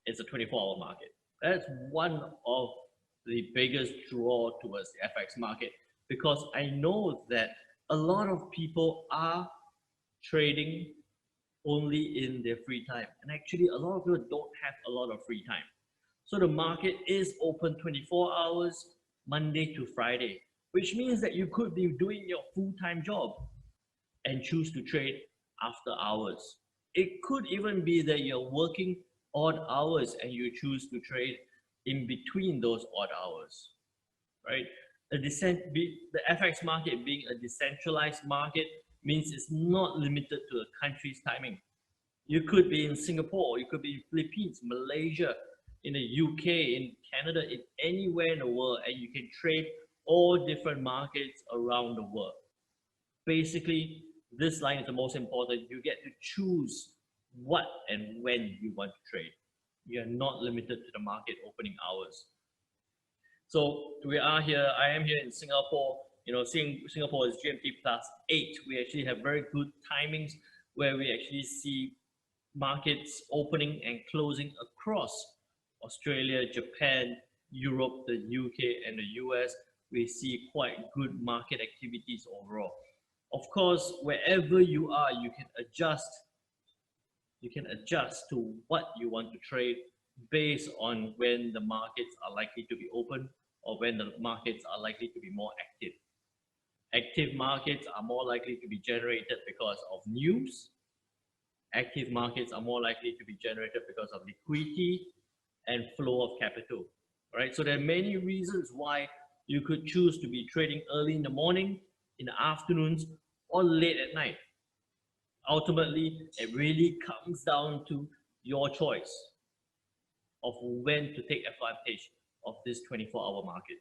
it's a 24-hour market. That's one of the biggest draw towards the FX market, because I know that a lot of people are trading only in their free time. And actually, a lot of people don't have a lot of free time. So the market is open 24 hours, Monday to Friday, which means that you could be doing your full-time job and choose to trade after hours. It could even be that you're working odd hours and you choose to trade in between those odd hours, right? The FX market being a decentralized market means it's not limited to a country's timing. You could be in Singapore, you could be in Philippines, Malaysia, in the UK, in Canada, in anywhere in the world, and you can trade all different markets around the world. Basically, this line is the most important. You get to choose what and when you want to trade. You're not limited to the market opening hours. So we are here, I am here in Singapore, seeing Singapore is GMT +8. We actually have very good timings where we actually see markets opening and closing across Australia, Japan, Europe, the UK, and the US. We see quite good market activities overall. Of course, wherever you are, you can adjust to what you want to trade based on when the markets are likely to be open or when the markets are likely to be more active. Active markets are more likely to be generated because of news. Active markets are more likely to be generated because of liquidity and flow of capital, right? So there are many reasons why you could choose to be trading early in the morning, in the afternoons, or late at night. Ultimately, it really comes down to your choice of when to take advantage of this 24-hour market.